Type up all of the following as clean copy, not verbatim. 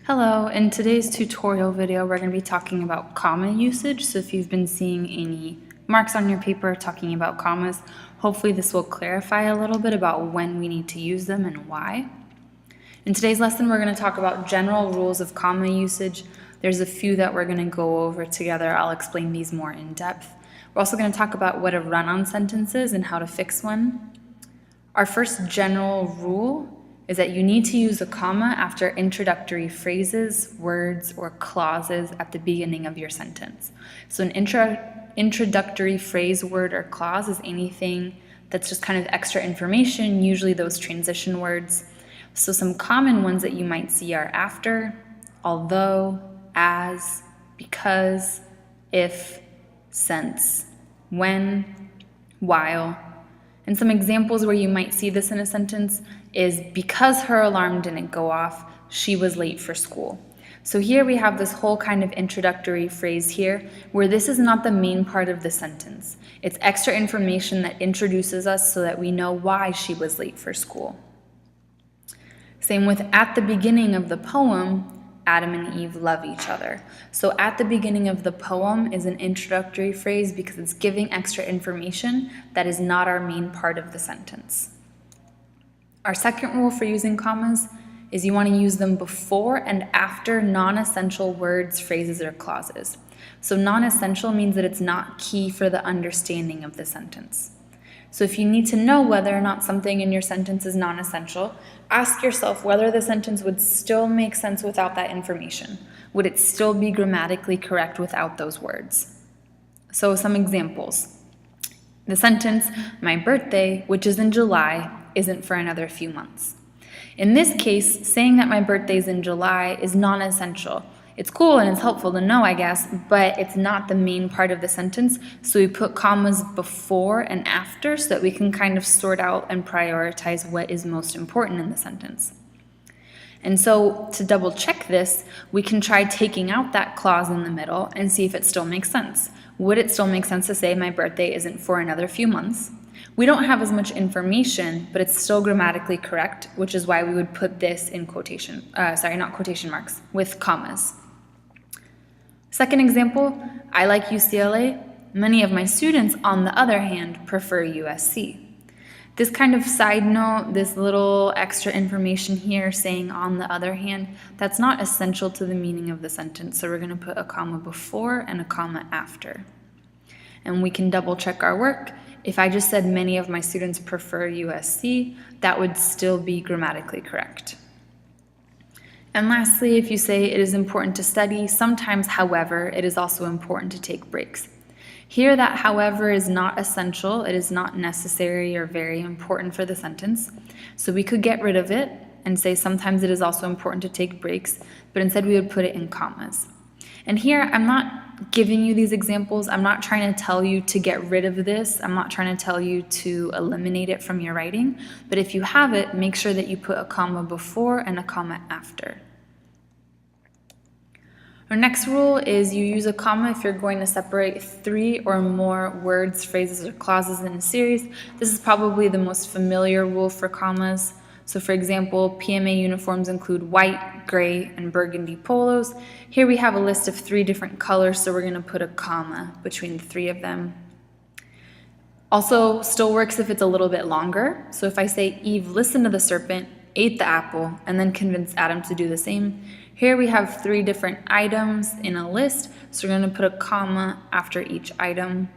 Hello, in today's tutorial video we're going to be talking about comma usage. So if you've been seeing any marks on your paper talking about commas, hopefully this will clarify a little bit about when we need to use them and why. In today's lesson we're going to talk about general rules of comma usage. There's a few that we're going to go over together. I'll explain these more in depth. We're also going to talk about what a run-on sentence is and how to fix one. Our first general rule is that you need to use a comma after introductory phrases, words, or clauses at the beginning of your sentence. So an introductory phrase, word, or clause is anything that's just kind of extra information, usually those transition words. So some common ones that you might see are after, although, as, because, if, since, when, while. And some examples where you might see this in a sentence is because her alarm didn't go off, she was late for school. So here we have this whole kind of introductory phrase here where this is not the main part of the sentence. It's extra information that introduces us so that we know why she was late for school. Same with at the beginning of the poem, Adam and Eve love each other. So at the beginning of the poem is an introductory phrase because it's giving extra information that is not our main part of the sentence. Our second rule for using commas is you want to use them before and after non-essential words, phrases, or clauses. So non-essential means that it's not key for the understanding of the sentence. So if you need to know whether or not something in your sentence is non-essential, ask yourself whether the sentence would still make sense without that information. Would it still be grammatically correct without those words? So some examples. The sentence, my birthday, which is in July, isn't for another few months. In this case, saying that my birthday is in July is non-essential. It's cool and it's helpful to know, I guess, but it's not the main part of the sentence, so we put commas before and after so that we can kind of sort out and prioritize what is most important in the sentence. And so to double check this, we can try taking out that clause in the middle and see if it still makes sense. Would it still make sense to say my birthday isn't for another few months? We don't have as much information, but it's still grammatically correct, which is why we would put this in quotation, not quotation marks, with commas. Second example, I like UCLA. Many of my students, on the other hand, prefer USC. This kind of side note, this little extra information here saying on the other hand, that's not essential to the meaning of the sentence, so we're going to put a comma before and a comma after. And we can double check our work. If I just said many of my students prefer USC, that would still be grammatically correct. And lastly, if you say it is important to study, sometimes, however, it is also important to take breaks. Here, that however is not essential, it is not necessary or very important for the sentence. So we could get rid of it and say sometimes it is also important to take breaks, but instead we would put it in commas. And here, I'm not giving you these examples. I'm not trying to tell you to get rid of this. I'm not trying to tell you to eliminate it from your writing. But if you have it, make sure that you put a comma before and a comma after. Our next rule is you use a comma if you're going to separate 3 or more words, phrases, or clauses in a series. This is probably the most familiar rule for commas. So for example, PMA uniforms include white, gray, and burgundy polos. Here we have a list of 3 different colors, so we're going to put a comma between the 3 of them. Also, still works if it's a little bit longer. So if I say Eve listened to the serpent, ate the apple, and then convinced Adam to do the same. Here we have 3 different items in a list, so we're going to put a comma after each item.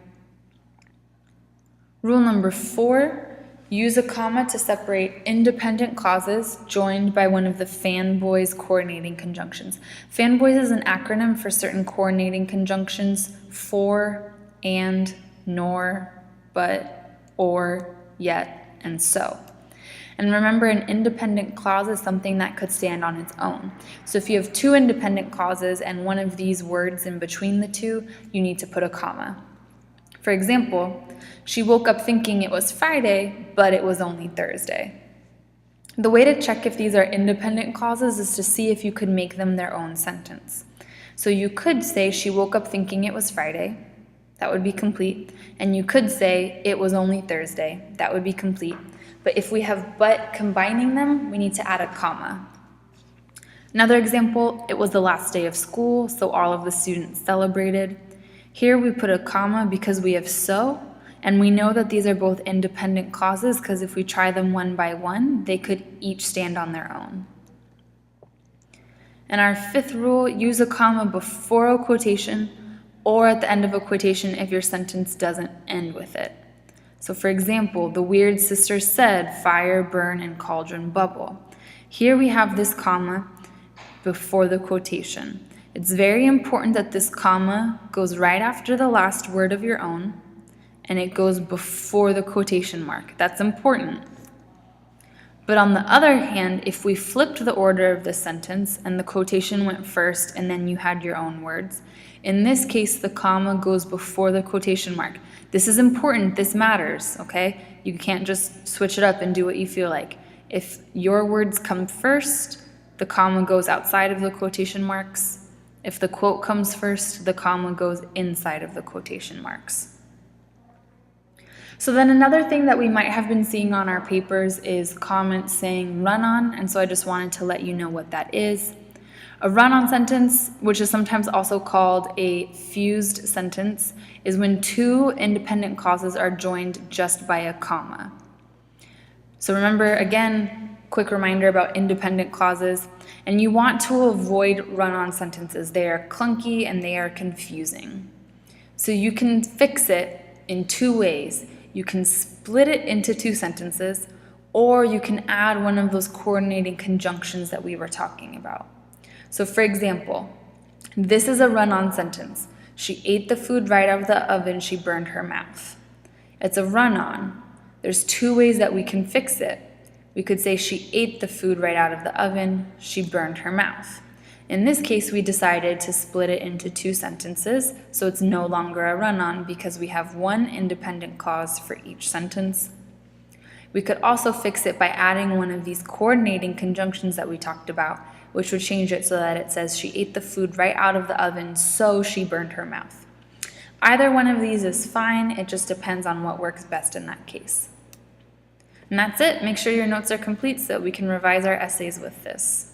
Rule number 4, use a comma to separate independent clauses joined by one of the FANBOYS coordinating conjunctions. FANBOYS is an acronym for certain coordinating conjunctions: for, and, nor, but, or, yet, and so. And remember, an independent clause is something that could stand on its own. So if you have 2 independent clauses and one of these words in between the 2, you need to put a comma. For example, she woke up thinking it was Friday, but it was only Thursday. The way to check if these are independent clauses is to see if you could make them their own sentence. So you could say she woke up thinking it was Friday. That would be complete. And you could say it was only Thursday. That would be complete. But if we have but combining them, we need to add a comma. Another example, it was the last day of school, so all of the students celebrated. Here we put a comma because we have so, and we know that these are both independent clauses because if we try them one by one, they could each stand on their own. And our fifth rule, use a comma before a quotation or at the end of a quotation if your sentence doesn't end with it. So for example, the weird sister said, fire, burn, and cauldron bubble. Here we have this comma before the quotation. It's very important that this comma goes right after the last word of your own, and it goes before the quotation mark. That's important. But on the other hand, if we flipped the order of the sentence and the quotation went first and then you had your own words, in this case, the comma goes before the quotation mark. This is important, this matters, okay? You can't just switch it up and do what you feel like. If your words come first, the comma goes outside of the quotation marks. If the quote comes first, the comma goes inside of the quotation marks. So then another thing that we might have been seeing on our papers is comments saying run-on, and so I just wanted to let you know what that is. A run-on sentence, which is sometimes also called a fused sentence, is when two independent clauses are joined just by a comma. So remember, again, quick reminder about independent clauses, and you want to avoid run-on sentences. They are clunky and they are confusing. So you can fix it in two ways. You can split it into two sentences, or you can add one of those coordinating conjunctions that we were talking about. So for example, this is a run-on sentence. She ate the food right out of the oven, she burned her mouth. It's a run-on. There's two ways that we can fix it. We could say she ate the food right out of the oven, she burned her mouth. In this case, we decided to split it into two sentences, so it's no longer a run-on because we have one independent clause for each sentence. We could also fix it by adding one of these coordinating conjunctions that we talked about, which would change it so that it says she ate the food right out of the oven, so she burned her mouth. Either one of these is fine, it just depends on what works best in that case. And that's it. Make sure your notes are complete so we can revise our essays with this.